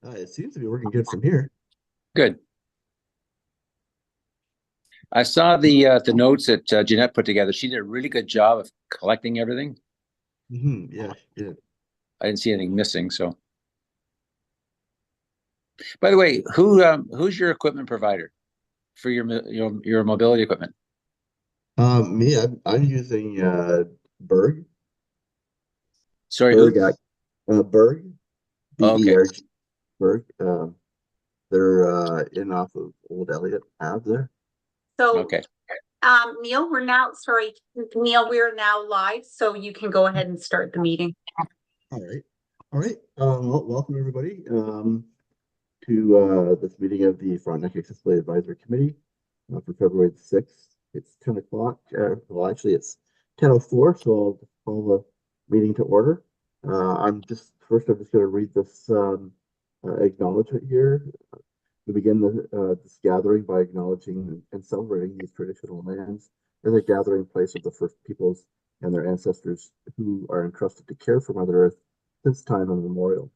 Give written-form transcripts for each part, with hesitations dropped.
It seems to be working good from here. Good. I saw the notes that Jeanette put together. She did a really good job of collecting everything. Yeah, yeah. I didn't see anything missing. So, by the way, who's your equipment provider for your mobility equipment? Me, I'm using Berg. Sorry, Berg, who? Berg, Oh, okay, BERG, Berg. They're in off of Old Elliott Ave there. So, okay. Neil, Neil, we're now live, so you can go ahead and start the meeting. All right, all right. Welcome everybody to this meeting of the Frontenac Accessibility Advisory Committee for February the 6th. It's 10 o'clock. Well, actually, it's 10:04, so I'll just call the meeting to order. I'm just going to read this acknowledgement here. We begin this gathering by acknowledging and celebrating these traditional lands as a gathering place of the first peoples and their ancestors who are entrusted to care for Mother Earth since time immemorial.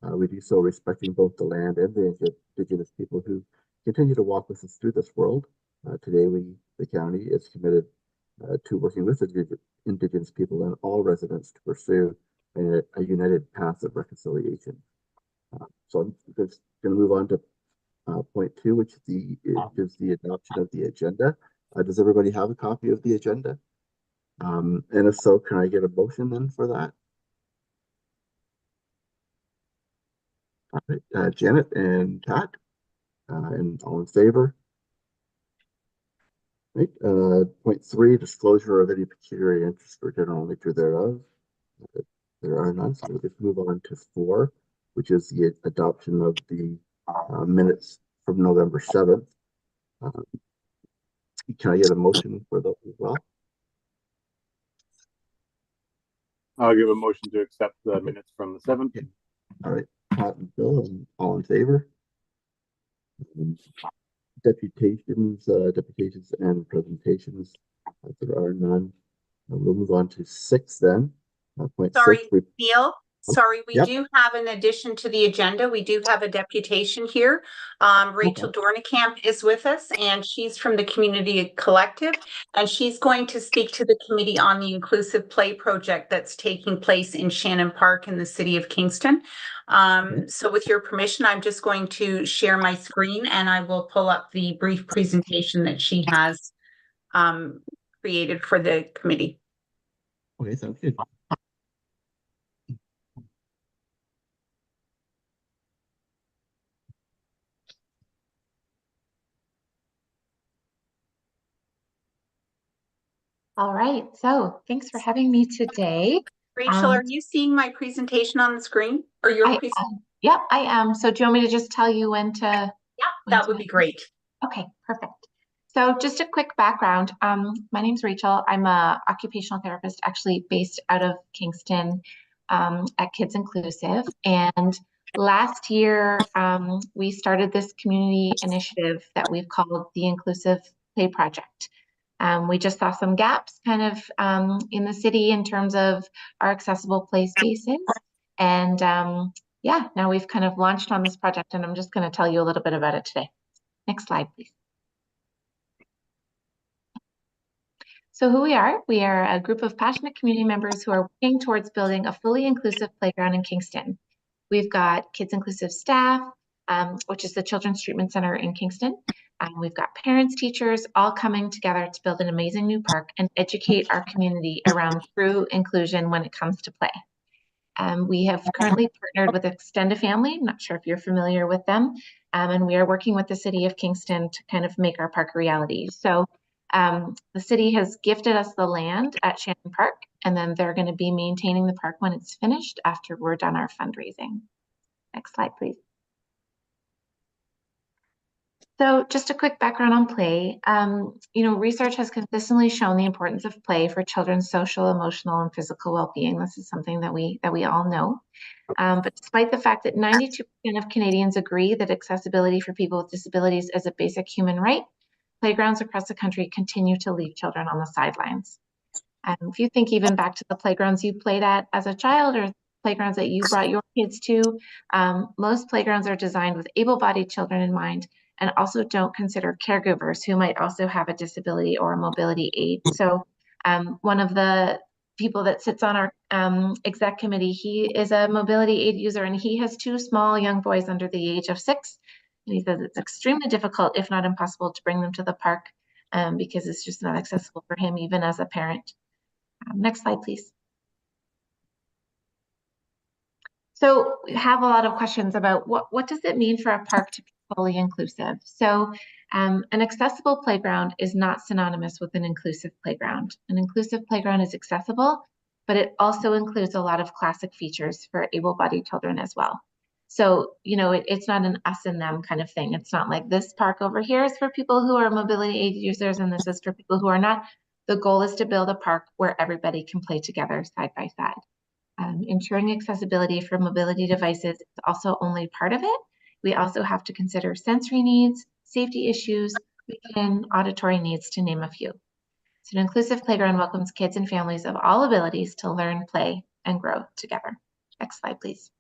We do so respecting both the land and the Indigenous people who continue to walk with us through this world. Today, the county, is committed to working with Indigenous people and all residents to pursue a united path of reconciliation. So I'm just going to move on to point 2, which is the adoption of the agenda. Does everybody have a copy of the agenda? And if so, can I get a motion then for that? All right, Janet and Pat, and all in favor? Right. Point 3, disclosure of any pecuniary interest or general nature thereof. There are none, so we'll just move on to 4, which is the adoption of the minutes from November 7th. Can I get a motion for those as well? I'll give a motion to accept the minutes from the 7th. Okay. All right, Pat and Bill, and all in favor? Deputations and presentations. There are none. We'll move on to 6 then. Point Sorry, 6. Neil. Sorry, we Yep. do have an addition to the agenda. We do have a deputation here. Rachel Dornekamp is with us, and she's from the Community Collective, and she's going to speak to the committee on the Inclusive Play project that's taking place in Shannon Park in the city of Kingston. So with your permission, I'm just going to share my screen and I will pull up the brief presentation that she has created for the committee. Okay, sounds good. All right, so thanks for having me today. Rachel, are you seeing my presentation on the screen or your presentation? Yep, I am. So do you want me to just tell you when to? Yeah, that would be great. Okay, perfect. So just a quick background. My name's Rachel. I'm a occupational therapist actually based out of Kingston at Kids Inclusive. And last year, we started this community initiative that we've called the Inclusive Play Project. We just saw some gaps kind of in the city in terms of our accessible play spaces. And yeah, now we've kind of launched on this project and I'm just going to tell you a little bit about it today. Next slide, please. So who we are a group of passionate community members who are working towards building a fully inclusive playground in Kingston. We've got Kids Inclusive staff, which is the Children's Treatment Center in Kingston. We've got parents, teachers, all coming together to build an amazing new park and educate our community around true inclusion when it comes to play. We have currently partnered with Extend a Family. I'm not sure if you're familiar with them. And we are working with the city of Kingston to kind of make our park a reality. So the city has gifted us the land at Shannon Park, and then they're going to be maintaining the park when it's finished after we're done our fundraising. Next slide, please. So just a quick background on play. Research has consistently shown the importance of play for children's social, emotional, and physical well-being. This is something that we all know. But despite the fact that 92% of Canadians agree that accessibility for people with disabilities is a basic human right, playgrounds across the country continue to leave children on the sidelines. If you think even back to the playgrounds you played at as a child or playgrounds that you brought your kids to. Most playgrounds are designed with able-bodied children in mind and also don't consider caregivers who might also have a disability or a mobility aid. So one of the people that sits on our exec committee, he is a mobility aid user, and he has 2 small young boys under the age of 6. And he says it's extremely difficult, if not impossible, to bring them to the park because it's just not accessible for him, even as a parent. Next slide, please. So we have a lot of questions about what does it mean for a park to be fully inclusive? So an accessible playground is not synonymous with an inclusive playground. An inclusive playground is accessible, but it also includes a lot of classic features for able-bodied children as well. So, you know, it's not an us and them kind of thing. It's not like this park over here is for people who are mobility aid users and this is for people who are not. The goal is to build a park where everybody can play together side by side. Ensuring accessibility for mobility devices is also only part of it. We also have to consider sensory needs, safety issues, and auditory needs, to name a few. So an inclusive playground welcomes kids and families of all abilities to learn, play, and grow together. Next slide, please.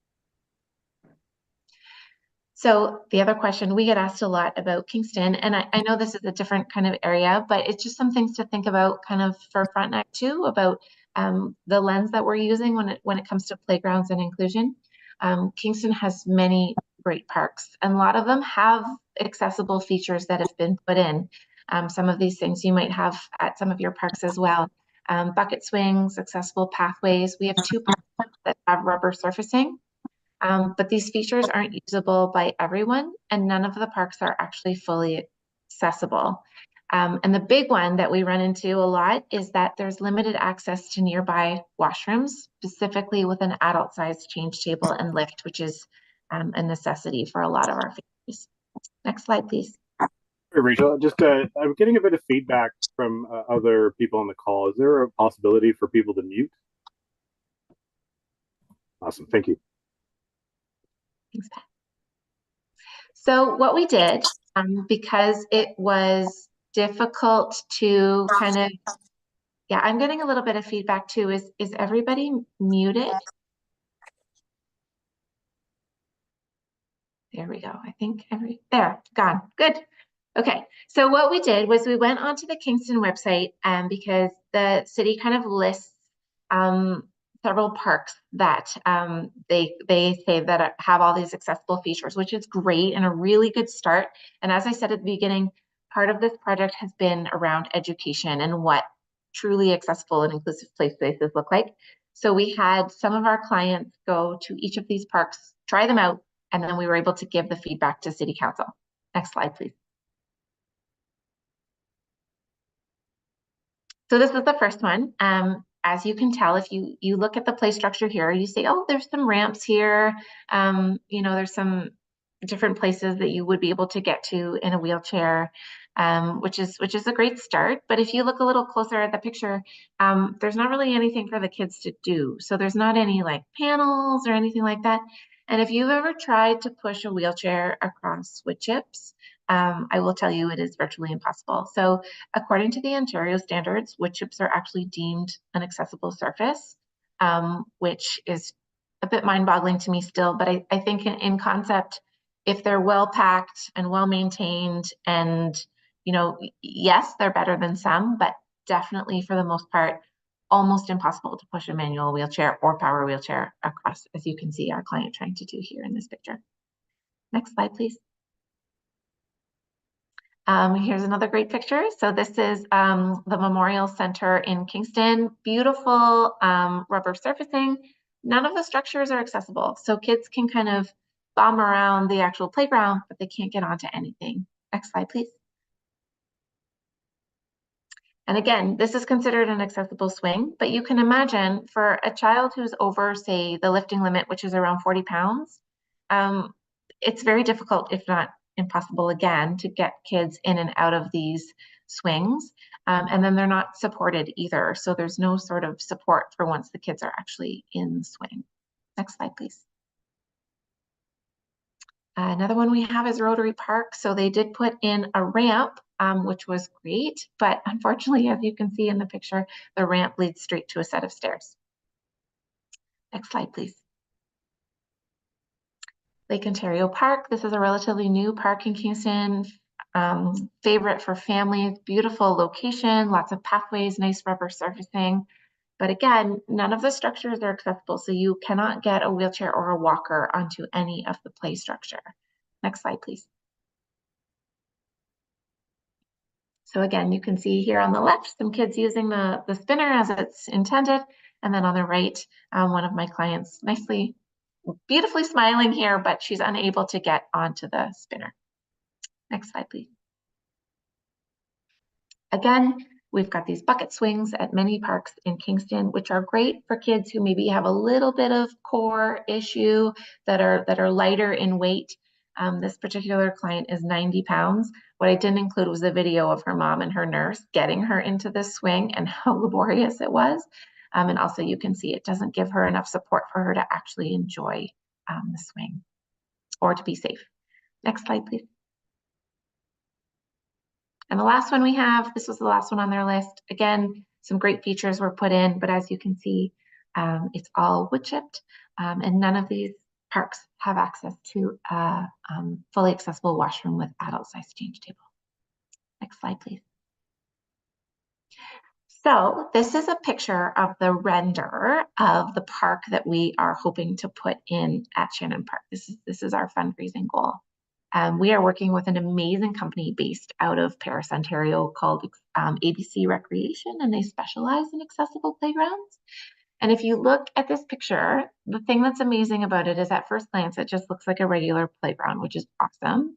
So the other question, we get asked a lot about Kingston, and I know this is a different kind of area, but it's just some things to think about kind of for Frontenac too, about the lens that we're using when it comes to playgrounds and inclusion. Kingston has many great parks, and a lot of them have accessible features that have been put in. Some of these things you might have at some of your parks as well. Bucket swings, accessible pathways. We have 2 parks that have rubber surfacing. But these features aren't usable by everyone, and none of the parks are actually fully accessible. And the big one that we run into a lot is that there's limited access to nearby washrooms, specifically with an adult-sized change table and lift, which is a necessity for a lot of our families. Next slide, please. Hey, Rachel, just I'm getting a bit of feedback from other people on the call. Is there a possibility for people to mute? Awesome, thank you. Thanks, Pat. So what we did, because it was difficult to kind of, yeah, I'm getting a little bit of feedback too. Is everybody muted? There we go. I think there, gone. Good. Okay. So what we did was we went onto the Kingston website because the city kind of lists several parks that they say that have all these accessible features, which is great and a really good start. And as I said at the beginning, part of this project has been around education and what truly accessible and inclusive play spaces look like. So we had some of our clients go to each of these parks, try them out, and then we were able to give the feedback to City Council. Next slide, please. So this is the first one. As you can tell, if you look at the play structure here, you say, oh, there's some ramps here. You know, there's some different places that you would be able to get to in a wheelchair, which is a great start. But if you look a little closer at the picture, there's not really anything for the kids to do. So there's not any like panels or anything like that. And if you've ever tried to push a wheelchair across wood chips, I will tell you it is virtually impossible. So according to the Ontario standards, wood chips are actually deemed an accessible surface, which is a bit mind-boggling to me still, but I think in concept, if they're well packed and well maintained and, you know, yes, they're better than some, but definitely for the most part, almost impossible to push a manual wheelchair or power wheelchair across, as you can see our client trying to do here in this picture. Next slide, please. Here's another great picture. So this is the Memorial Center in Kingston. Beautiful rubber surfacing. None of the structures are accessible. So kids can kind of bomb around the actual playground, but they can't get onto anything. Next slide, please. And again, this is considered an accessible swing, but you can imagine for a child who's over, say, the lifting limit, which is around 40 pounds, it's very difficult, if not impossible again, to get kids in and out of these swings. And then they're not supported either. So there's no sort of support for once the kids are actually in the swing. Next slide, please. Another one we have is Rotary Park. So they did put in a ramp, which was great. But unfortunately, as you can see in the picture, the ramp leads straight to a set of stairs. Next slide, please. Lake Ontario Park. This is a relatively new park in Kingston. Favorite for families, beautiful location, lots of pathways, nice rubber surfacing. But again, none of the structures are accessible, so you cannot get a wheelchair or a walker onto any of the play structure. Next slide, please. So again, you can see here on the left, some kids using the spinner as it's intended. And then on the right, one of my clients nicely, beautifully smiling here, but she's unable to get onto the spinner. Next slide, please. Again, we've got these bucket swings at many parks in Kingston, which are great for kids who maybe have a little bit of core issue that are lighter in weight. This particular client is 90 pounds. What I didn't include was a video of her mom and her nurse getting her into this swing and how laborious it was. And also you can see it doesn't give her enough support for her to actually enjoy the swing or to be safe. Next slide, please. And the last one we have, this was the last one on their list. Again, some great features were put in, but as you can see, it's all wood chipped, and none of these parks have access to a fully accessible washroom with adult size change table. Next slide, please. So this is a picture of the render of the park that we are hoping to put in at Shannon Park. This is our fundraising goal. We are working with an amazing company based out of Paris, Ontario called ABC Recreation, and they specialize in accessible playgrounds. And if you look at this picture, the thing that's amazing about it is at first glance, it just looks like a regular playground, which is awesome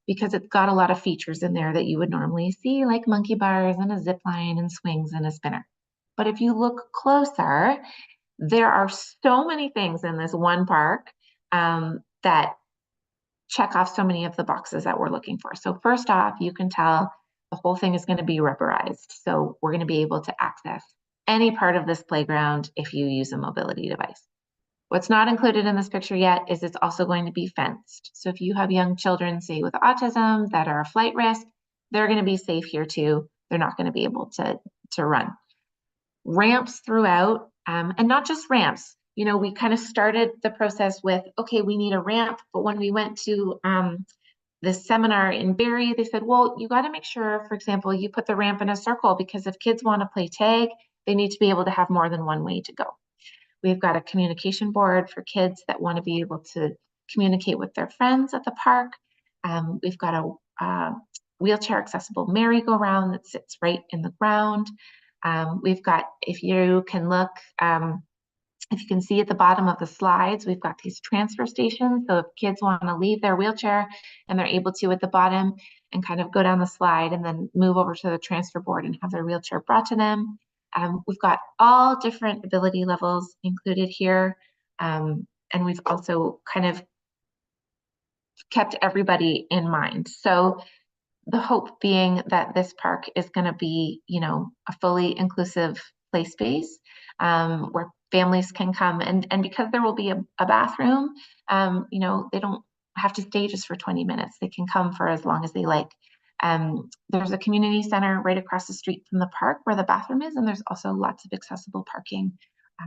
because it's got a lot of features in there that you would normally see, like monkey bars and a zip line and swings and a spinner. But if you look closer, there are so many things in this one park that check off so many of the boxes that we're looking for. So first off, you can tell the whole thing is going to be rubberized. So we're going to be able to access any part of this playground if you use a mobility device. What's not included in this picture yet is it's also going to be fenced. So if you have young children, say with autism, that are a flight risk, they're going to be safe here too. They're not going to be able to run. Ramps throughout, and not just ramps. You know, we kind of started the process with, okay, we need a ramp. But when we went to this seminar in Barrie, they said, well, you got to make sure, for example, you put the ramp in a circle because if kids want to play tag, they need to be able to have more than one way to go. We've got a communication board for kids that want to be able to communicate with their friends at the park. We've got a wheelchair accessible merry-go-round that sits right in the ground. We've got, if you can look, if you can see at the bottom of the slides, we've got these transfer stations. So if kids want to leave their wheelchair and they're able to at the bottom and kind of go down the slide and then move over to the transfer board and have their wheelchair brought to them. We've got all different ability levels included here. And we've also kind of kept everybody in mind. So the hope being that this park is going to be, you know, a fully inclusive play space where families can come and because there will be a bathroom, you know, they don't have to stay just for 20 minutes. They can come for as long as they like. There's a community center right across the street from the park where the bathroom is, and there's also lots of accessible parking,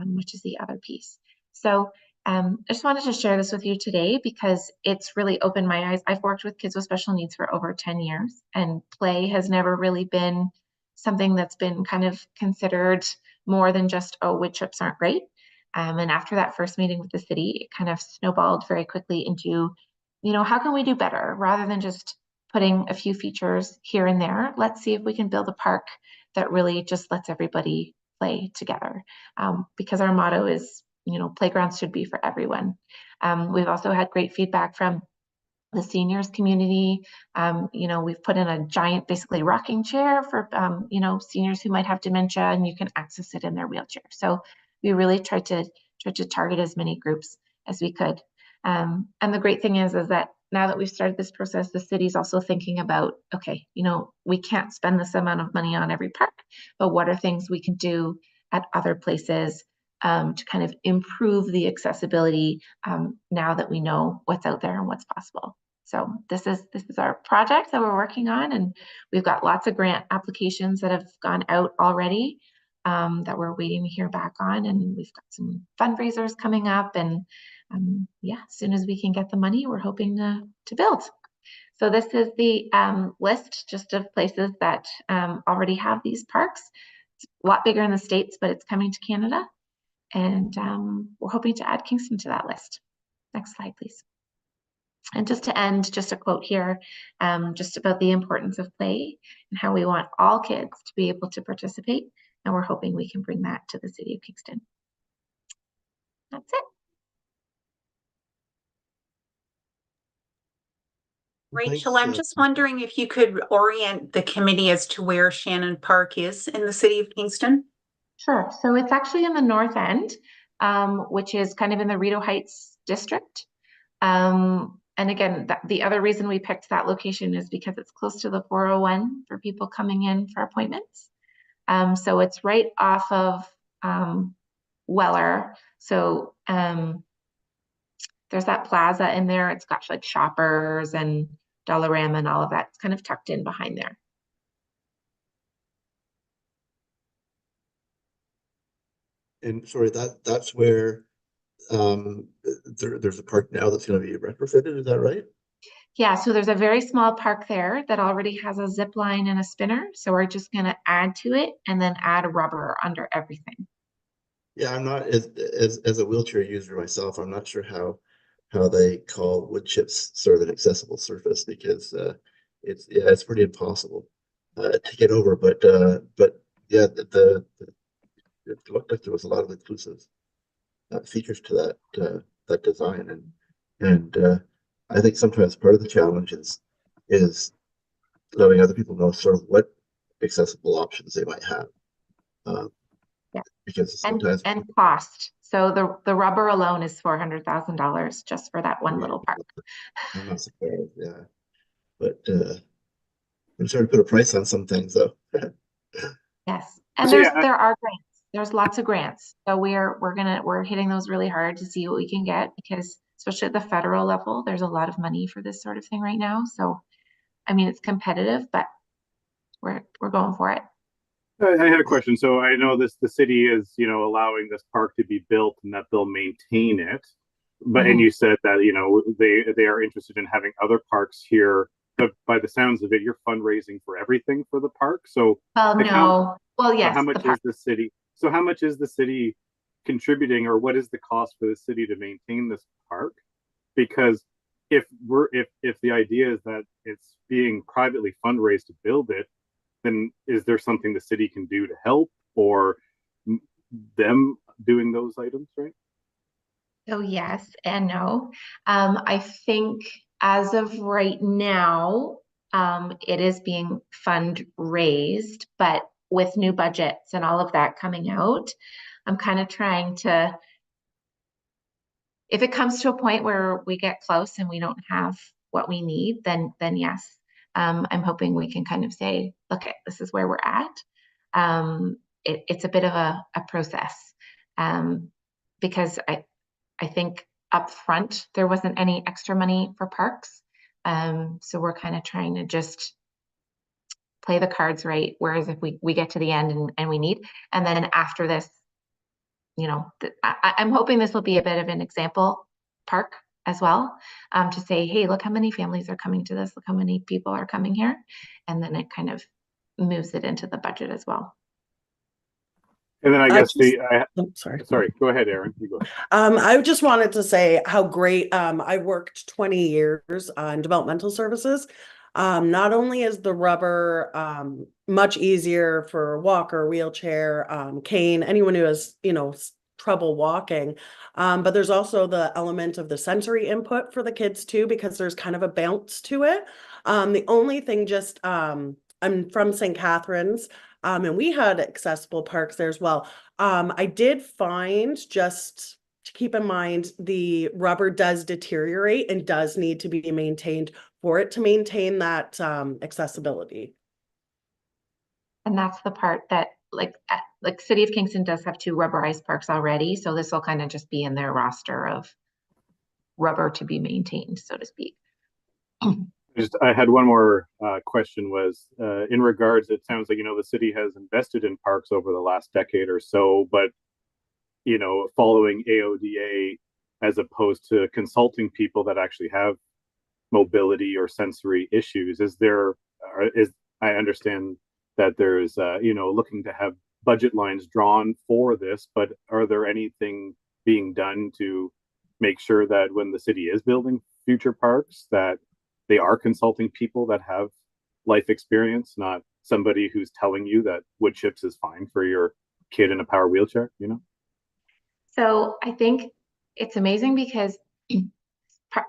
which is the other piece. So I just wanted to share this with you today because it's really opened my eyes. I've worked with kids with special needs for over 10 years, and play has never really been something that's been kind of considered more than just, oh, wood chips aren't great. And after that first meeting with the city, it kind of snowballed very quickly into, you know, how can we do better rather than just putting a few features here and there? Let's see if we can build a park that really just lets everybody play together. Because our motto is, you know, playgrounds should be for everyone. We've also had great feedback from the seniors community. You know, we've put in a giant, basically rocking chair for, you know, seniors who might have dementia, and you can access it in their wheelchair. So we really tried to target as many groups as we could. And the great thing is that now that we've started this process, the city's also thinking about, okay, you know, we can't spend this amount of money on every park, but what are things we can do at other places to kind of improve the accessibility now that we know what's out there and what's possible. So this is our project that we're working on, and we've got lots of grant applications that have gone out already that we're waiting to hear back on, and we've got some fundraisers coming up, and yeah, as soon as we can get the money, we're hoping to build. So this is the list just of places that already have these parks. It's a lot bigger in the States, but it's coming to Canada. And we're hoping to add Kingston to that list. Next slide, please. And just to end, just a quote here, just about the importance of play and how we want all kids to be able to participate. And we're hoping we can bring that to the city of Kingston. That's it. Rachel, Thanks, I'm just wondering if you could orient the committee as to where Shannon Park is in the city of Kingston? Sure. So it's actually in the north end, which is kind of in the Rideau Heights district. And again, the other reason we picked that location is because it's close to the 401 for people coming in for appointments. So it's right off of Weller. So there's that plaza in there. It's got like Shoppers and Dollarama and all of that. It's kind of tucked in behind there. and sorry, that's where there's a park now that's going to be retrofitted. Is that right? Yeah, so there's a very small park there that already has a zip line and a spinner. So we're just going to add to it and then add rubber under everything. Yeah, I'm not as a wheelchair user myself. I'm not sure how they call wood chips sort of an accessible surface, because it's pretty impossible to get over. But yeah, it looked like there was a lot of inclusive features to that design, and I think sometimes part of the challenge is letting other people know sort of what accessible options they might have. Yeah. Because sometimes and cost. So the rubber alone is $400,000 just for that one little park. I'm not surprised, yeah. But I'm trying to put a price on some things though. Yes. And So, there yeah, are grants. There's lots of grants. So we're hitting those really hard to see what we can get, because especially at the federal level, there's a lot of money for this sort of thing right now. So I mean, it's competitive, but we're going for it. I had a question. So I know the city is, allowing this park to be built and that they'll maintain it. But and you said that, they are interested in having other parks here. But by the sounds of it, you're fundraising for everything for the park. So Well, no. Well, so yes. how much is the city? So how much is the city contributing, or what is the cost for the city to maintain this park? Because if the idea is that it's being privately fundraised to build it, then is there something the city can do to help, or them doing those items, right? So yes and no. I think as of right now, it is being fundraised, but with new budgets and all of that coming out, I'm kind of trying to, if it comes to a point where we get close and we don't have what we need, then yes. I'm hoping we can kind of say, look, this is where we're at. It's a bit of a process, because I think up front there wasn't any extra money for parks. So we're kind of trying to just play the cards right. Whereas if we get to the end and we need, and then after this, I'm hoping this will be a bit of an example park as well, to say, hey, look how many families are coming to this, look how many people are coming here, and then it kind of moves it into the budget as well. And then I guess sorry, go ahead, Aaron. You go. I just wanted to say how great, I worked 20 years on developmental services. Not only is the rubber much easier for walker, wheelchair, cane, anyone who has, trouble walking, but there's also the element of the sensory input for the kids too, because there's kind of a bounce to it. The only thing just, I'm from St. Catharines, and we had accessible parks there as well. I did find, just to keep in mind, the rubber does deteriorate and does need to be maintained for it to maintain that accessibility. And that's the part that like City of Kingston does have 2 rubberized parks already. So this will kind of just be in their roster of rubber to be maintained, so to speak. I had one more question, was in regards, it sounds like, the city has invested in parks over the last decade or so, but, following AODA, as opposed to consulting people that actually have mobility or sensory issues? I understand that there's looking to have budget lines drawn for this, but are there anything being done to make sure that when the city is building future parks, that they are consulting people that have life experience, not somebody who's telling you that wood chips is fine for your kid in a power wheelchair, So I think it's amazing because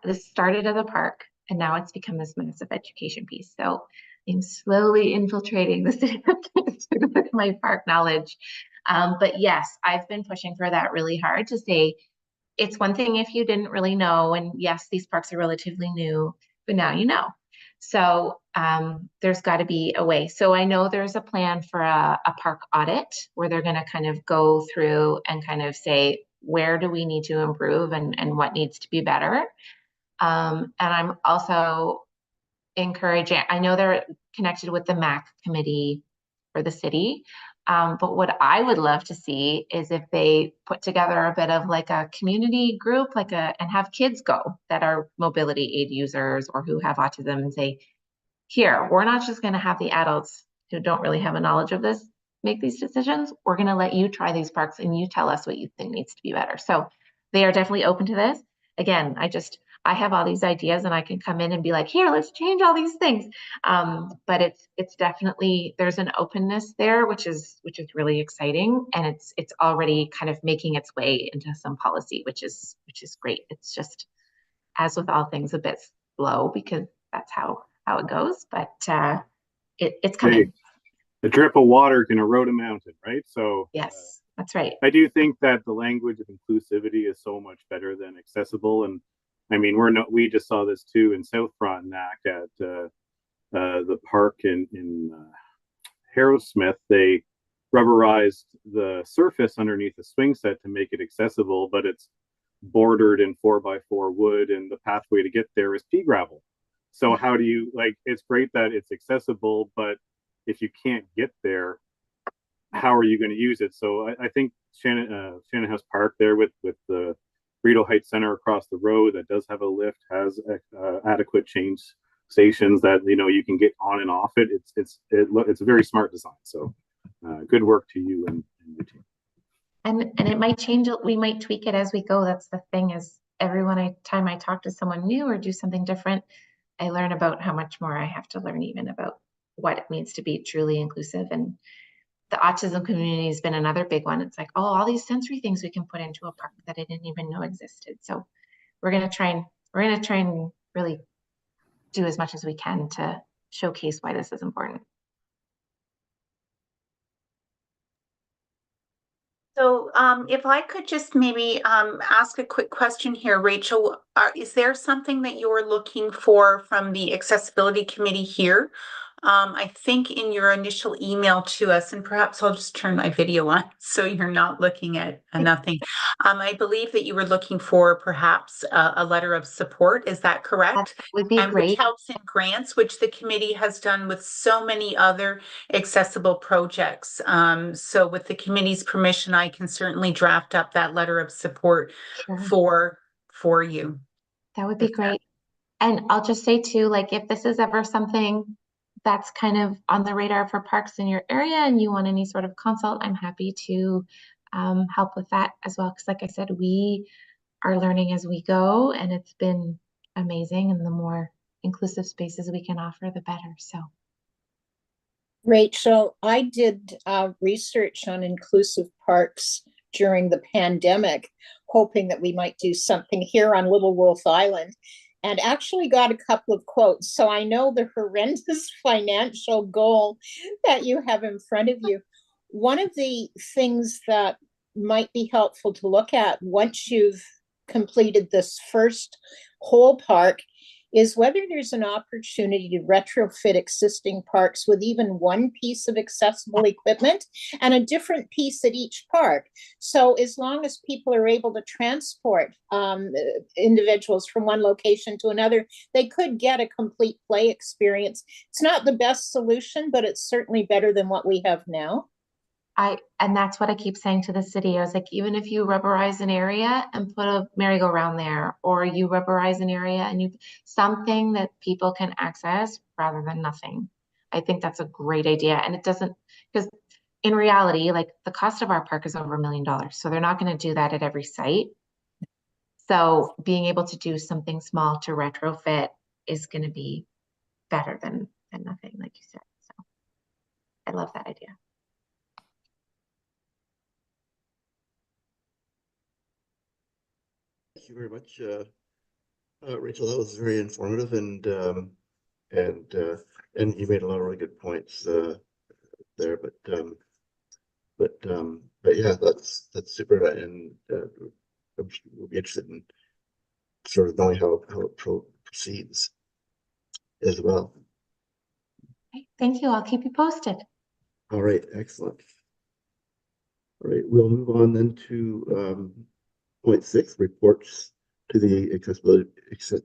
this started as a park and now it's become this massive education piece. So I'm slowly infiltrating the city with my park knowledge. But yes, I've been pushing for that really hard to say, it's one thing if you didn't really know, and yes, these parks are relatively new, but now you know. So there's got to be a way. So I know there's a plan for a park audit where they're going to kind of go through and kind of say, where do we need to improve and what needs to be better? And I'm also encouraging, I know they're connected with the MAC committee for the city. But what I would love to see is if they put together a bit of like a community group, and have kids go that are mobility aid users or who have autism and say, here, we're not just going to have the adults who don't really have a knowledge of this make these decisions. We're going to let you try these parks and you tell us what you think needs to be better. So they are definitely open to this. Again, I have all these ideas and I can come in and be like, here, let's change all these things. But it's definitely, there's an openness there, which is really exciting. And it's already kind of making its way into some policy, which is great. It's just, as with all things, a bit slow because that's how it goes, but it's coming. A drip of water can erode a mountain, right? So yes, that's right. I do think that the language of inclusivity is so much better than accessible. And I mean, we just saw this too in South Frontenac at the park in Harrowsmith. They rubberized the surface underneath the swing set to make it accessible, but it's bordered in 4x4 wood, and the pathway to get there is pea gravel. So how do you, it's great that it's accessible, but if you can't get there, how are you going to use it? So I think Shannon House Park there with the Rideau Heights Center across the road that does have a lift, has adequate change stations that you can get on and off it. It's a very smart design. So good work to you and your team. And it might change. We might tweak it as we go. That's the thing, is time I talk to someone new or do something different, I learn about how much more I have to learn even about what it means to be truly inclusive. And the autism community has been another big one. It's like, all these sensory things we can put into a park that I didn't even know existed. So we're going to try and really do as much as we can to showcase why this is important. So if I could just maybe ask a quick question here, Rachel, is there something that you're looking for from the accessibility committee here? I think in your initial email to us, and perhaps I'll just turn my video on so you're not looking at nothing. I believe that you were looking for perhaps a letter of support. Is that correct? That would be great. Which helps in grants, which the committee has done with so many other accessible projects. So with the committee's permission, I can certainly draft up that letter of support for you. That would be great. And I'll just say too, if this is ever something that's kind of on the radar for parks in your area and you want any sort of consult, I'm happy to help with that as well. Because like I said, we are learning as we go and it's been amazing. And the more inclusive spaces we can offer, the better. So. Rachel, I did research on inclusive parks during the pandemic, hoping that we might do something here on Little Wolf Island, and actually got a couple of quotes. So I know the horrendous financial goal that you have in front of you. One of the things that might be helpful to look at once you've completed this first whole park is whether there's an opportunity to retrofit existing parks with even one piece of accessible equipment and a different piece at each park. So as long as people are able to transport individuals from one location to another, they could get a complete play experience. It's not the best solution, but it's certainly better than what we have now. And that's what I keep saying to the city. I was like, even if you rubberize an area and put a merry-go-round there, or you rubberize an area and you something that people can access rather than nothing. I think that's a great idea. And it doesn't, because in reality, like the cost of our park is over $1 million. So they're not going to do that at every site. So being able to do something small to retrofit is going to be better than nothing, like you said. So I love that idea. Thank you very much, Rachel. That was very informative, and you made a lot of really good points there. But yeah, that's super, and we'll be interested in sort of knowing how it proceeds as well. Okay, thank you. I'll keep you posted. All right, excellent. All right, we'll move on then to point 6, reports to the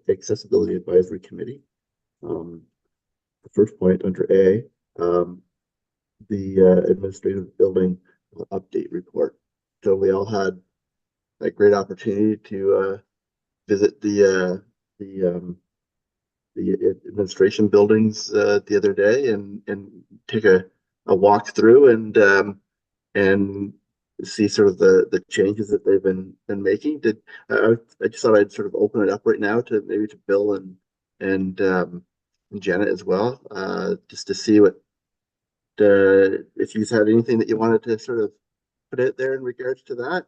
Accessibility Advisory Committee. The first point under A, the administrative building update report. So we all had a great opportunity to visit the administration buildings the other day and take a walk through and see sort of the changes that they've been making. I just thought I'd sort of open it up right now to maybe to Bill and Janet as well, just to see what if you've had anything that you wanted to sort of put out there in regards to that.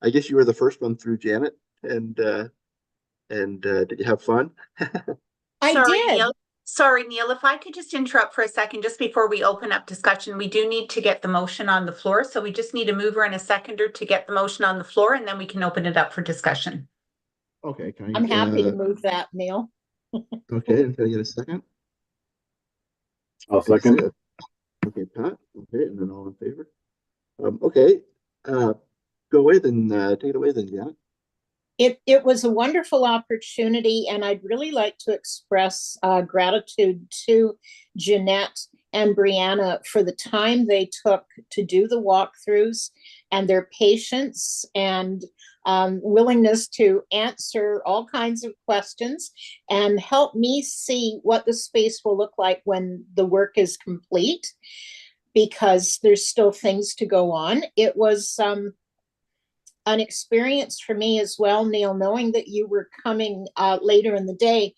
I guess you were the first one through, Janet, and did you have fun? I did. Neil. Sorry, Neil, if I could just interrupt for a second, just before we open up discussion, we do need to get the motion on the floor. So we just need a mover and a seconder to get the motion on the floor, and then we can open it up for discussion. Okay. I'm happy to move that, Neil. Okay, and can I get a second? I'll second. Okay, Pat. Okay, and then all in favor. Okay. Go away then. Take it away then, Janet. It was a wonderful opportunity, and I'd really like to express gratitude to Jeanette and Brianna for the time they took to do the walkthroughs and their patience and willingness to answer all kinds of questions and help me see what the space will look like when the work is complete, because there's still things to go on. It was an experience for me as well, Neil, knowing that you were coming later in the day.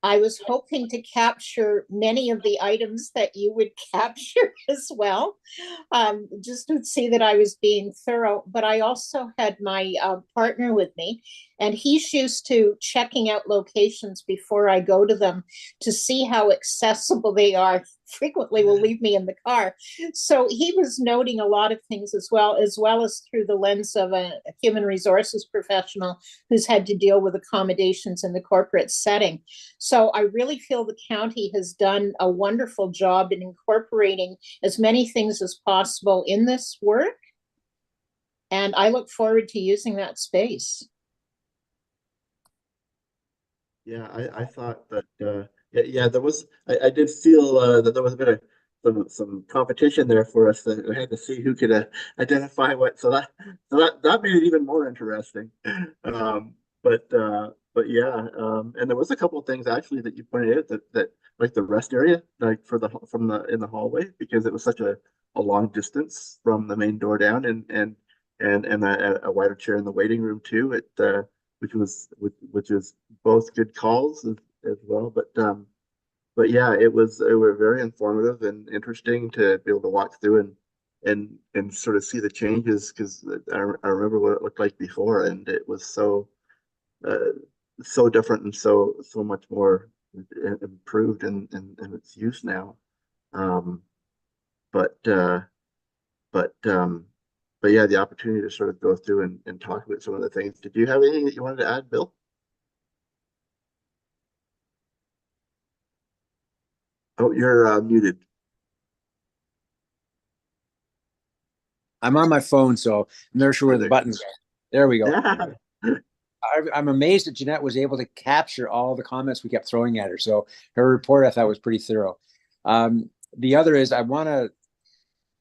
I was hoping to capture many of the items that you would capture as well, just to see that I was being thorough. But I also had my partner with me, and he's used to checking out locations before I go to them to see how accessible they are. Frequently will leave me in the car. So he was noting a lot of things as well as through the lens of a human resources professional who's had to deal with accommodations in the corporate setting. So I really feel the county has done a wonderful job in incorporating as many things as possible in this work. And I look forward to using that space. Yeah, I thought that yeah, there was I did feel that there was a bit of some competition there for us. That we had to see who could identify what. So that made it even more interesting. But yeah, and there was a couple of things actually that you pointed out that like the rest area, like in the hallway, because it was such a long distance from the main door down, and a wider chair in the waiting room too. Which was both good calls as well. But yeah, it were very informative and interesting to be able to walk through and sort of see the changes, because I remember what it looked like before, and it was so different and so much more improved in its use now. But yeah, the opportunity to sort of go through and talk about some of the things. Did you have anything that you wanted to add, Bill? Oh, you're muted. I'm on my phone, so I'm not sure where the buttons are. There we go. I'm amazed that Jeanette was able to capture all the comments we kept throwing at her. So her report, I thought, was pretty thorough. The other is I want to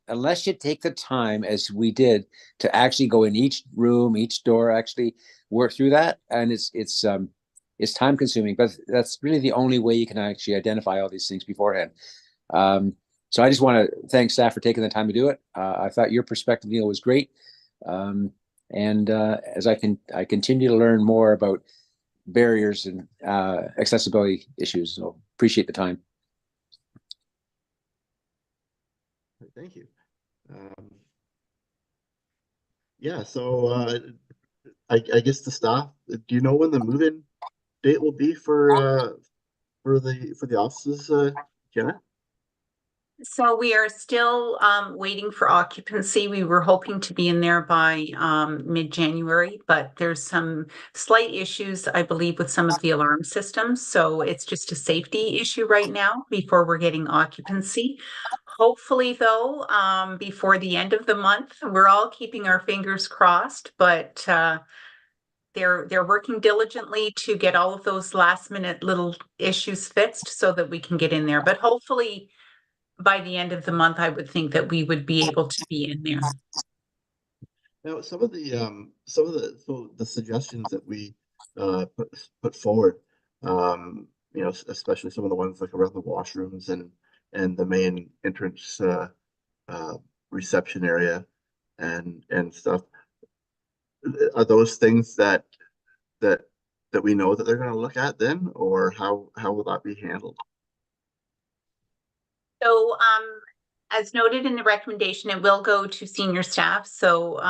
unless you take the time, as we did, to actually go in each room, each door, actually work through that, and it's time consuming, but that's really the only way you can actually identify all these things beforehand. So I just want to thank staff for taking the time to do it. I thought your perspective, Neil, was great. And as I continue to learn more about barriers and accessibility issues, so appreciate the time. Thank you. Yeah, so I guess the staff, do you know when the move-in date will be for the offices, Jenna? So we are still waiting for occupancy. We were hoping to be in there by mid-January, but there's some slight issues, I believe, with some of the alarm systems. So it's just a safety issue right now before we're getting occupancy. Hopefully, though, before the end of the month, we're all keeping our fingers crossed, but they're working diligently to get all of those last minute little issues fixed so that we can get in there. But hopefully by the end of the month, I would think that we would be able to be in there. Now, some of the suggestions that we put forward, especially some of the ones like around the washrooms and the main entrance reception area and stuff, are those things that we know that they're going to look at then, or how will that be handled? So, as noted in the recommendation, it will go to senior staff. So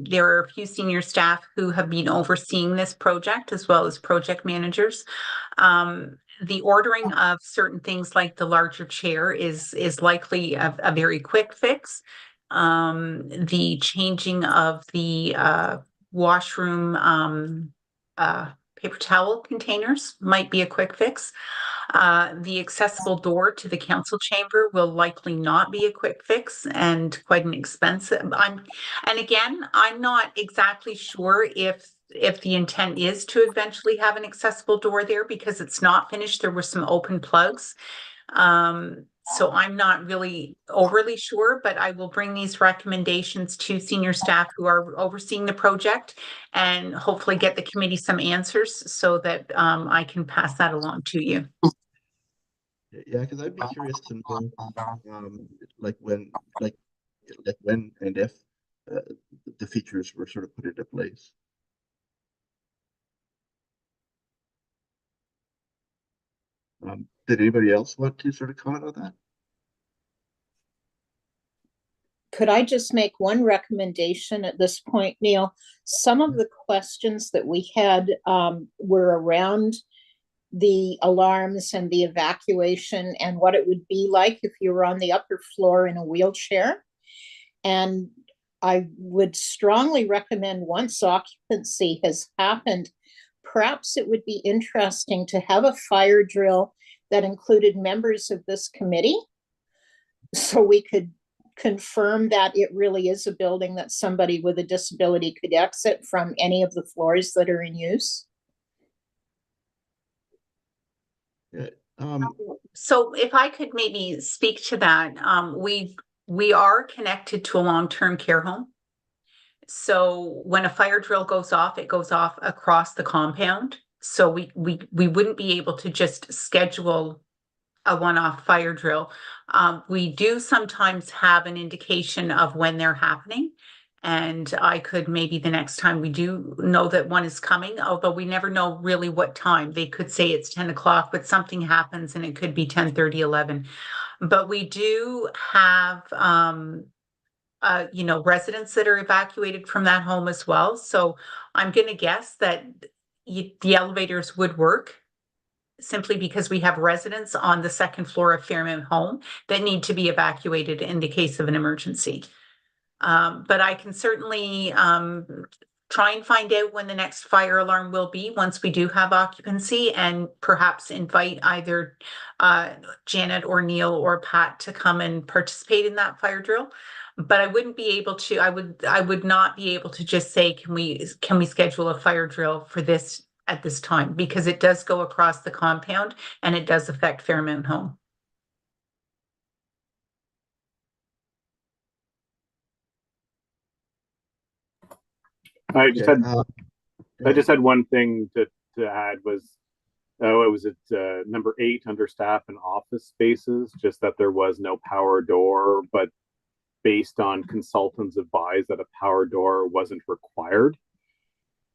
there are a few senior staff who have been overseeing this project, as well as project managers. The ordering of certain things like the larger chair is likely a very quick fix. The changing of the washroom paper towel containers might be a quick fix. The accessible door to the council chamber will likely not be a quick fix and quite an expensive. And again, I'm not exactly sure if the intent is to eventually have an accessible door there because it's not finished. There were some open plugs. So I'm not really overly sure, but I will bring these recommendations to senior staff who are overseeing the project and hopefully get the committee some answers so that I can pass that along to you. Yeah, because I'd be curious to know, like when and if the features were sort of put into place. Did anybody else want to sort of comment on that? Could I just make one recommendation at this point, Neil? Some of the questions that we had were around the alarms and the evacuation and what it would be like if you were on the upper floor in a wheelchair. And I would strongly recommend, once occupancy has happened, perhaps it would be interesting to have a fire drill that included members of this committee, so we could confirm that it really is a building that somebody with a disability could exit from any of the floors that are in use. Yeah. So if I could maybe speak to that, we are connected to a long-term care home. So when a fire drill goes off, it goes off across the compound. So we wouldn't be able to just schedule a one-off fire drill. We do sometimes have an indication of when they're happening. And I could maybe the next time we do know that one is coming, although we never know really what time. They could say it's 10 o'clock, but something happens and it could be 10:30, 11. But we do have, residents that are evacuated from that home as well. So I'm going to guess that the elevators would work simply because we have residents on the second floor of Fairmount Home that need to be evacuated in the case of an emergency. But I can certainly try and find out when the next fire alarm will be once we do have occupancy, and perhaps invite either Janet or Neil or Pat to come and participate in that fire drill. But I wouldn't be able to, I would not be able to just say, can we schedule a fire drill for this at this time, because it does go across the compound and it does affect Fairmount Home. I just Okay, had I just had one thing to add was, oh, it was at number 8 under staff and office spaces, just that there was no power door, but based on consultants' advice that a power door wasn't required.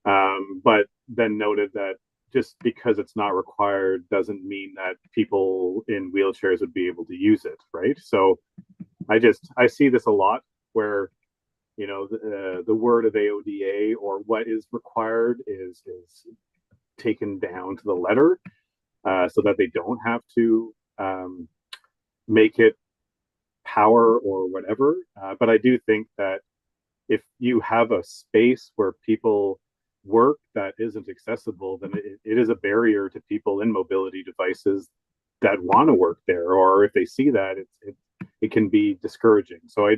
But then noted that just because it's not required doesn't mean that people in wheelchairs would be able to use it, right? So I see this a lot where, you know, the word of AODA or what is required is taken down to the letter, so that they don't have to make it power or whatever. But I do think that if you have a space where people work that isn't accessible, then it is a barrier to people in mobility devices that want to work there, or if they see that, it can be discouraging. So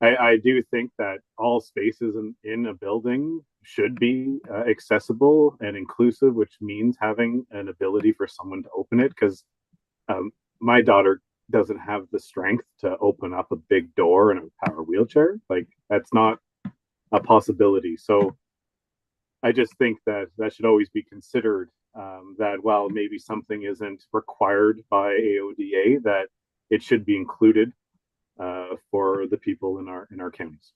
I do think that all spaces in a building should be accessible and inclusive, which means having an ability for someone to open it. Because my daughter doesn't have the strength to open up a big door in a power wheelchair. Like, that's not a possibility. So I just think that should always be considered, that while maybe something isn't required by AODA, that it should be included for the people in our counties.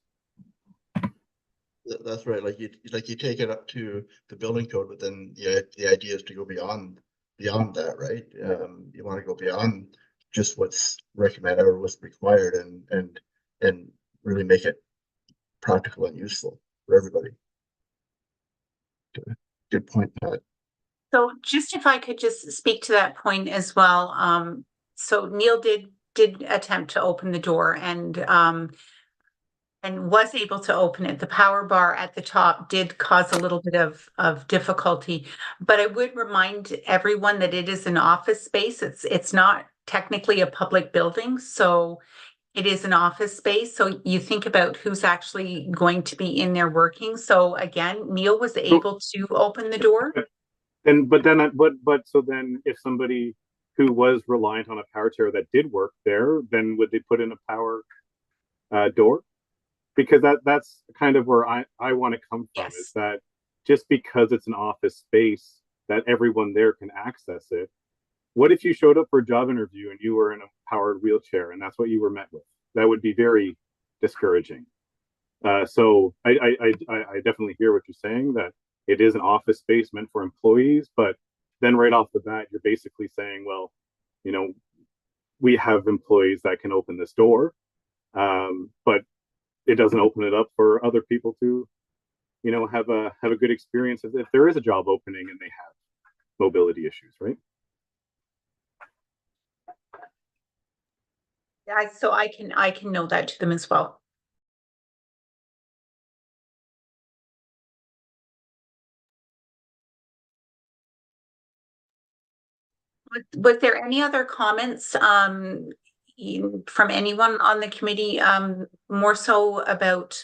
That's right. Like you take it up to the building code, but then the idea is to go beyond that, right? You want to go beyond just what's recommended or what's required, and really make it practical and useful for everybody. Good point, Pat. So just if I could just speak to that point as well. So Neil did attempt to open the door and was able to open it. The power bar at the top did cause a little bit of difficulty, but I would remind everyone that it is an office space. It's not technically a public building, so it is an office space. So you think about who's actually going to be in there working. So again, Neil was able to open the door. So then if somebody who was reliant on a power chair that did work there, then would they put in a power door? Because that's kind of where I want to come from. Yes. Is that just because it's an office space that everyone there can access it? What if you showed up for a job interview and you were in a powered wheelchair and that's what you were met with? That would be very discouraging. So I definitely hear what you're saying, that it is an office space meant for employees, but then right off the bat, you're basically saying, well, you know, we have employees that can open this door, but it doesn't open it up for other people to, you know, have a good experience if there is a job opening and they have mobility issues, right? Yeah, so I can know that to them as well. Was there any other comments from anyone on the committee, more so about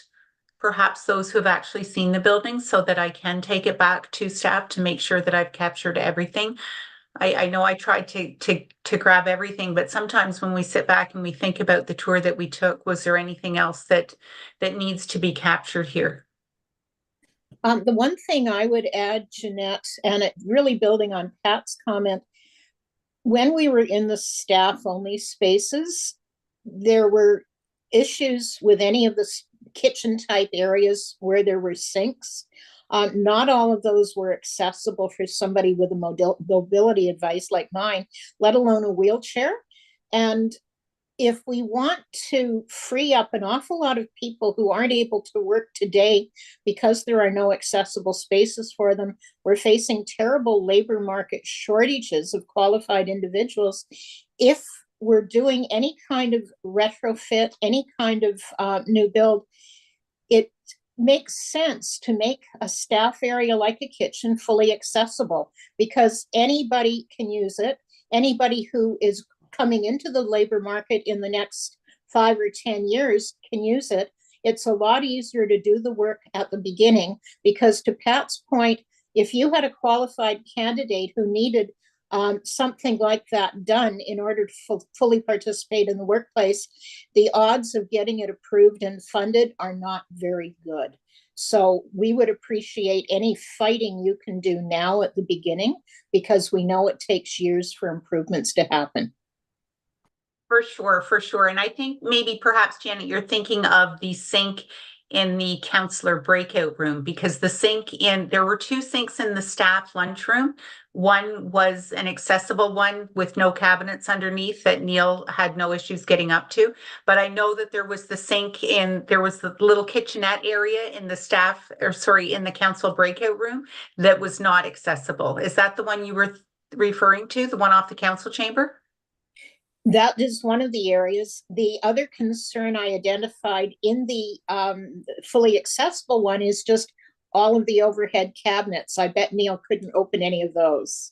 perhaps those who have actually seen the building, so that I can take it back to staff to make sure that I've captured everything? I know I tried to grab everything, but sometimes when we sit back and we think about the tour that we took, was there anything else that needs to be captured here? The one thing I would add, Jeanette, and it really building on Pat's comment, when we were in the staff-only spaces, there were issues with any of the kitchen-type areas where there were sinks. Not all of those were accessible for somebody with a mobility advice like mine, let alone a wheelchair. And if we want to free up an awful lot of people who aren't able to work today because there are no accessible spaces for them, we're facing terrible labor market shortages of qualified individuals. If we're doing any kind of retrofit, any kind of new build, it makes sense to make a staff area like a kitchen fully accessible, because anybody can use it. Anybody who is coming into the labor market in the next 5 or 10 years can use it. It's a lot easier to do the work at the beginning, because to Pat's point, if you had a qualified candidate who needed something like that done in order to fully participate in the workplace, the odds of getting it approved and funded are not very good. So we would appreciate any fighting you can do now at the beginning, because we know it takes years for improvements to happen. For sure, for sure. And I think maybe perhaps, Janet, you're thinking of the sink in the counselor breakout room, because there were two sinks in the staff lunchroom. One was an accessible one with no cabinets underneath that Neil had no issues getting up to. But I know that there was there was the little kitchenette area in the in the council breakout room that was not accessible. Is that the one you were referring to, the one off the council chamber? That is one of the areas. The other concern I identified in the fully accessible one is just all of the overhead cabinets. I bet Neil couldn't open any of those.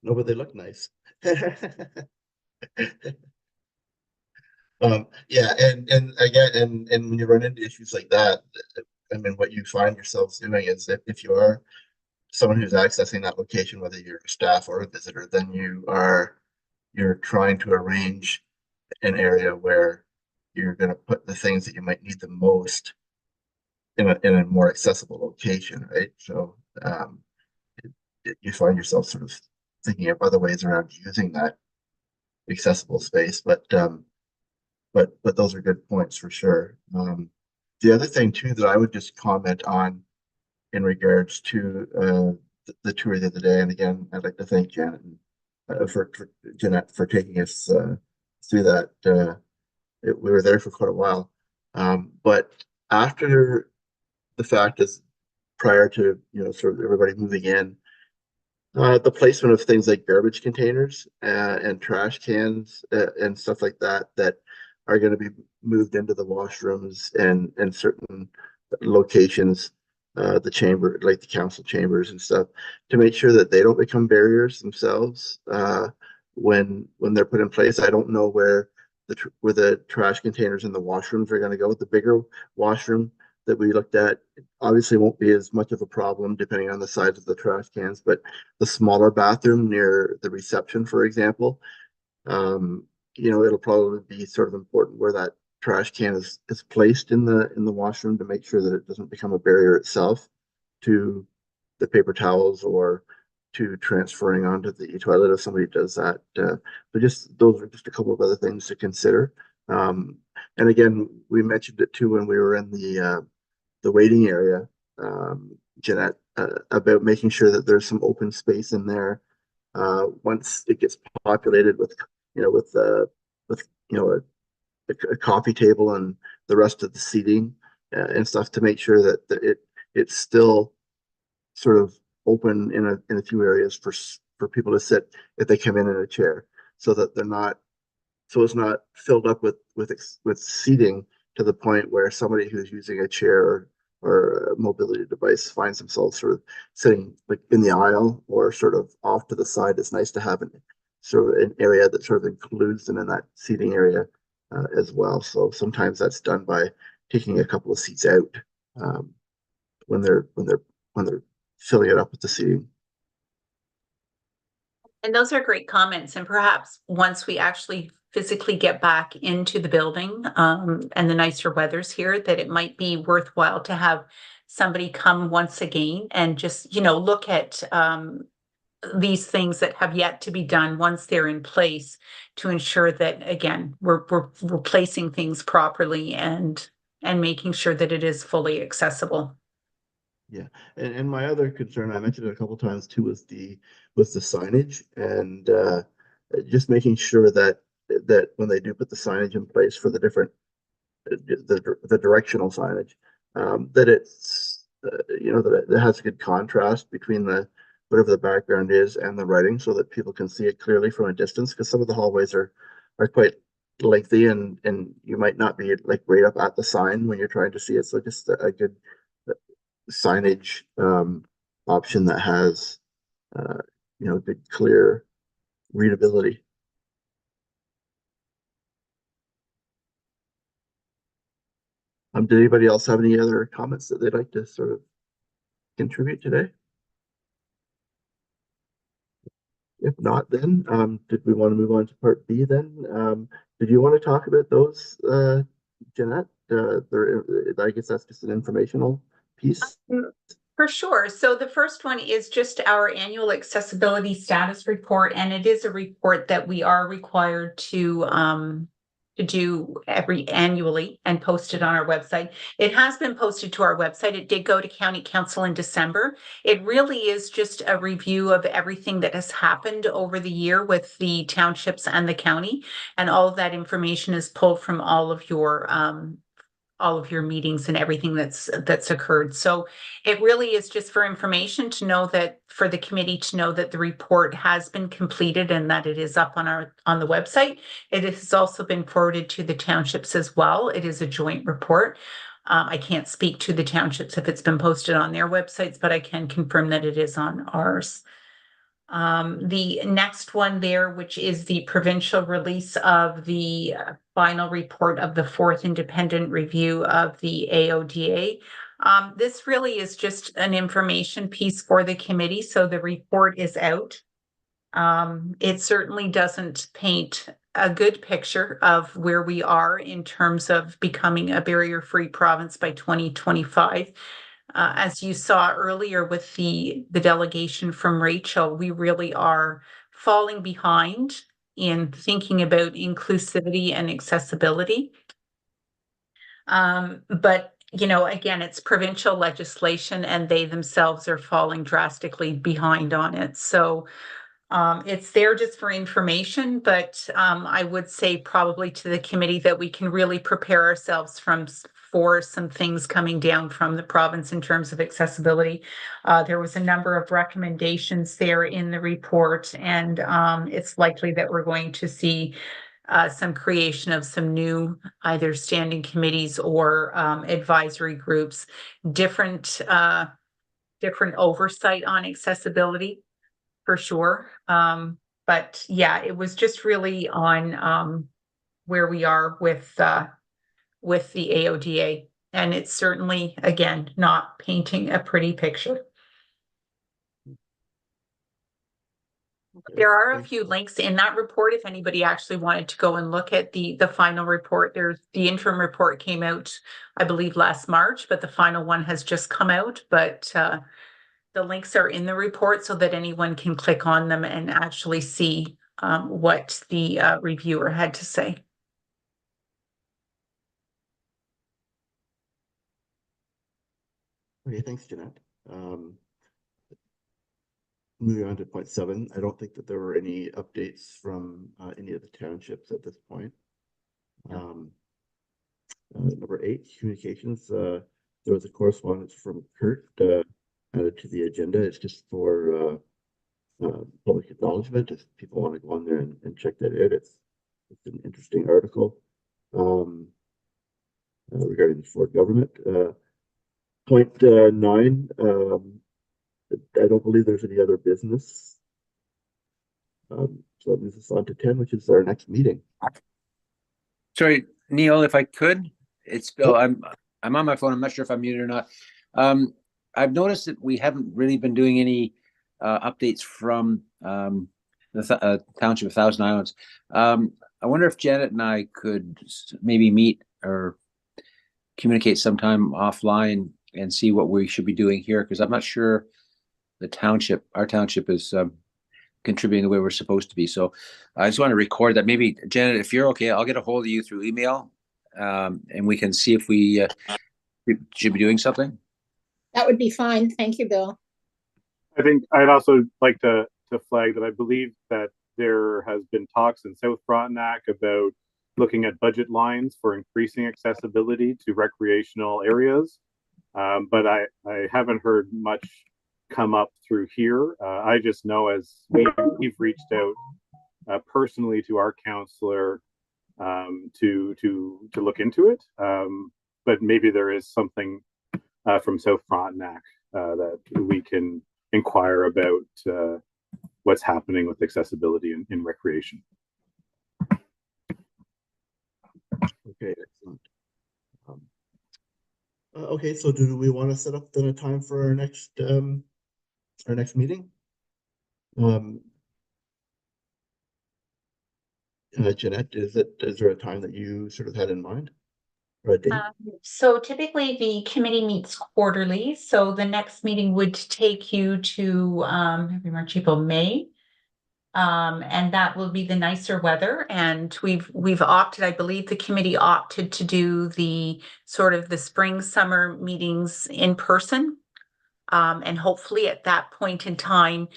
No, but they look nice. Yeah, and again, and when you run into issues like that, I mean, what you find yourselves doing is that if you are someone who's accessing that location, whether you're a staff or a visitor, then you're trying to arrange an area where you're going to put the things that you might need the most in a more accessible location, right? So you find yourself sort of thinking of other ways around using that accessible space, but those are good points for sure. The other thing too that I would just comment on in regards to the tour the other day, and again, I'd like to thank Janet for Jeanette for taking us through that. We were there for quite a while, but after the fact is prior to sort of everybody moving in, the placement of things like garbage containers and trash cans and stuff like that that are going to be moved into the washrooms and certain locations, the chamber, like the council chambers and stuff, to make sure that they don't become barriers themselves when they're put in place. I don't know where the trash containers in the washrooms are going to go. The bigger washroom that we looked at obviously won't be as much of a problem depending on the size of the trash cans, but the smaller bathroom near the reception, for example, it'll probably be sort of important where that trash can is placed in the washroom to make sure that it doesn't become a barrier itself to the paper towels or to transferring onto the e-toilet if somebody does that. But those are just a couple of other things to consider. And again, we mentioned it too when we were in the waiting area, Jeanette, about making sure that there's some open space in there once it gets populated with a coffee table and the rest of the seating and stuff, to make sure that it's still sort of open in a few areas for people to sit if they come in a chair, so that it's not filled up with seating to the point where somebody who's using a chair or a mobility device finds themselves sort of sitting like in the aisle or sort of off to the side. It's nice to have sort of an area that sort of includes them in that seating area as well. So sometimes that's done by taking a couple of seats out when they're filling it up with the seating. And those are great comments. And perhaps once we actually physically get back into the building and the nicer weather's here, that it might be worthwhile to have somebody come once again and just, look at these things that have yet to be done once they're in place, to ensure that, again, we're placing things properly and making sure that it is fully accessible. Yeah, and my other concern, I mentioned it a couple of times too, was the signage, and just making sure that when they do put the signage in place for the different the directional signage, that it's that it has a good contrast between whatever the background is and the writing, so that people can see it clearly from a distance, because some of the hallways are quite lengthy and you might not be like right up at the sign when you're trying to see it. So just a good signage option that has good clear readability. Did anybody else have any other comments that they'd like to sort of contribute today? If not, then did we want to move on to part B then? Did you want to talk about those, Jeanette, I guess that's just an informational piece. For sure. So the first one is just our annual accessibility status report, and it is a report that we are required to do annually and post it on our website. It has been posted to our website. It did go to County Council in December. It really is just a review of everything that has happened over the year with the townships and the county, and all of that information is pulled from all of your meetings and everything that's occurred. So it really is just for information to know that, for the committee to know that the report has been completed and that it is up on the website. It has also been forwarded to the townships as well. It is a joint report. I can't speak to the townships if it's been posted on their websites, but I can confirm that it is on ours. The next one there, which is the provincial release of the final report of the fourth independent review of the AODA. This really is just an information piece for the committee, so the report is out. It certainly doesn't paint a good picture of where we are in terms of becoming a barrier-free province by 2025. As you saw earlier with the delegation from Rachel, we really are falling behind in thinking about inclusivity and accessibility. But again, it's provincial legislation and they themselves are falling drastically behind on it. So it's there just for information, but I would say probably to the committee that we can really prepare ourselves for some things coming down from the province in terms of accessibility. There was a number of recommendations there in the report, and it's likely that we're going to see some creation of some new either standing committees or advisory groups, different oversight on accessibility for sure. But yeah, it was just really on where we are with the AODA. And it's certainly, again, not painting a pretty picture. There are a few links in that report if anybody actually wanted to go and look at the final report. There's the interim report came out, I believe, last March, but the final one has just come out. But the links are in the report so that anyone can click on them and actually see what the reviewer had to say. Okay, thanks, Jeanette. Moving on to point 7, I don't think that there were any updates from any of the townships at this point. Number 8, communications. There was a correspondence from Kurt added to the agenda. It's just for public acknowledgement. If people want to go on there and check that out, it's an interesting article regarding the Ford government. Point 9. I don't believe there's any other business. So that moves us on to 10, which is our next meeting. Sorry, Neil, if I could, it's Bill. I'm on my phone. I'm not sure if I'm muted or not. I've noticed that we haven't really been doing any updates from the township of Thousand Islands. I wonder if Janet and I could maybe meet or communicate sometime offline and see what we should be doing here, because I'm not sure our township is contributing the way we're supposed to be. So I just want to record that. Maybe Janet, if you're okay, I'll get a hold of you through email, and we can see if we should be doing something. That would be fine. Thank you, Bill. I think I'd also like to flag that I believe that there has been talks in South Frontenac about looking at budget lines for increasing accessibility to recreational areas. But I haven't heard much come up through here. I just know as we've reached out personally to our counselor to look into it. But maybe there is something from South Frontenac that we can inquire about what's happening with accessibility in recreation. Okay, excellent. Okay, so do we want to set up then a time for our next meeting? Jeanette, is there a time that you sort of had in mind? Date? So typically the committee meets quarterly, so the next meeting would take you to February, March, April, May. And that will be the nicer weather. And we've opted, I believe the committee opted to do the sort of the spring, summer meetings in person. And hopefully at that point in time,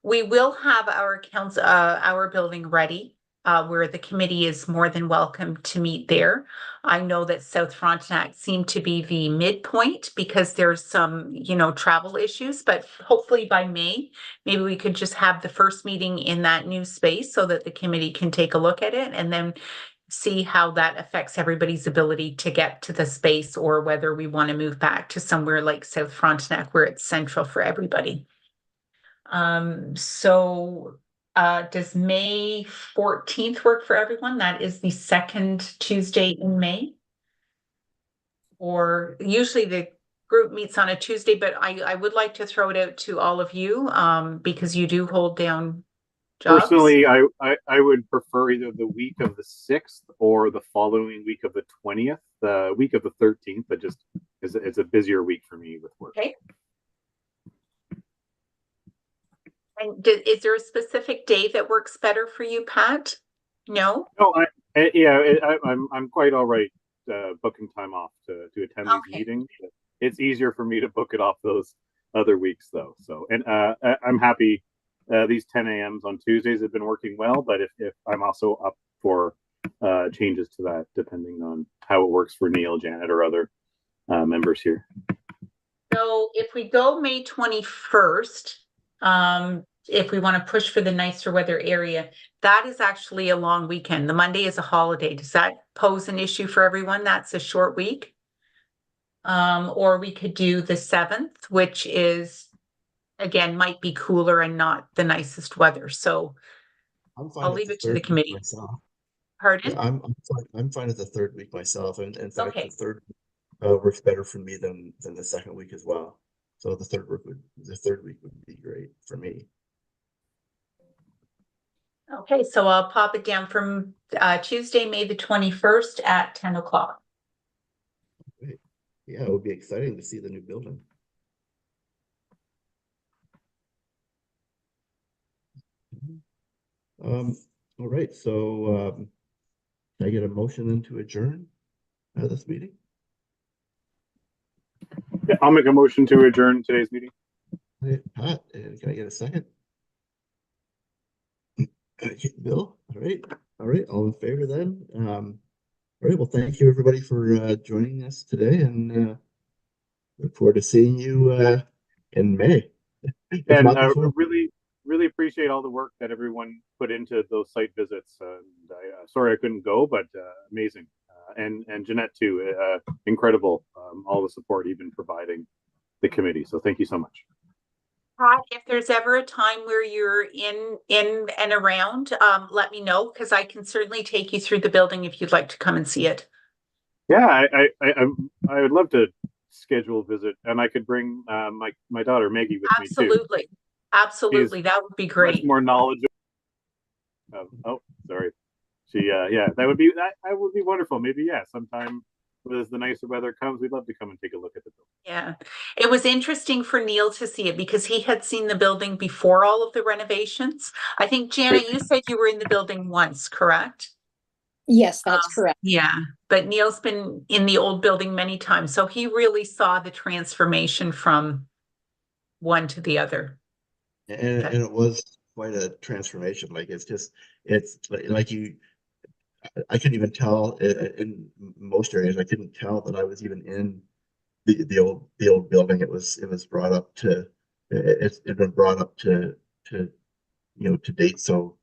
we will have our council, our building ready, where the committee is more than welcome to meet there. I know that South Frontenac seemed to be the midpoint because there's some, travel issues, but hopefully by May, maybe we could just have the first meeting in that new space so that the committee can take a look at it and then see how that affects everybody's ability to get to the space, or whether we want to move back to somewhere like South Frontenac where it's central for everybody. Does May 14th work for everyone? That is the second Tuesday in May. Or usually the group meets on a Tuesday, but I would like to throw it out to all of you because you do hold down jobs. Personally, I would prefer either the week of the 6th or the following week of the 20th. The week of the 13th, but just it's a busier week for me with work. Okay. And is there a specific day that works better for you, Pat? No? No, I'm quite all right booking time off to attend these meetings. It's easier for me to book it off those other weeks though. So, and I'm happy. These 10 a.m.s on Tuesdays have been working well, but if I'm also up for changes to that, depending on how it works for Neil, Janet, or other members here. So if we go May 21st, if we want to push for the nicer weather area, that is actually a long weekend. The Monday is a holiday. Does that pose an issue for everyone? That's a short week. Or we could do the 7th, which is, again, might be cooler and not the nicest weather. So I'll leave it to the committee. Myself. Pardon? Yeah, I'm fine with the third week myself, and in fact, Okay. the third works better for me than the second week as well. So the third week would be great for me. Okay, so I'll pop it down from Tuesday, May the 21st at 10 o'clock. Great. Yeah, it would be exciting to see the new building. All right, so can I get a motion then to adjourn this meeting? Yeah, I'll make a motion to adjourn today's meeting. Okay, Pat, and can I get a second? Bill, all right, all in favor then. All right, well, thank you everybody for joining us today, and look forward to seeing you in May. And really appreciate all the work that everyone put into those site visits. And sorry I couldn't go, but amazing. And Jeanette too, incredible. All the support you've been providing the committee. So thank you so much. If there's ever a time where you're in and around, let me know, because I can certainly take you through the building if you'd like to come and see it. Yeah, I would love to schedule a visit, and I could bring my daughter Maggie with me too. Absolutely, that would be great. Much more knowledgeable. Oh, sorry. That would be wonderful. Maybe sometime as the nicer weather comes, we'd love to come and take a look at the building. Yeah, it was interesting for Neil to see it because he had seen the building before all of the renovations. I think, Janet, you said you were in the building once, correct? Yes, that's correct. Yeah, but Neil's been in the old building many times, so he really saw the transformation from one to the other. And it was quite a transformation. Like it's like I couldn't even tell in most areas. I couldn't tell that I was even in the old building. It was brought up to it's been brought up to date. So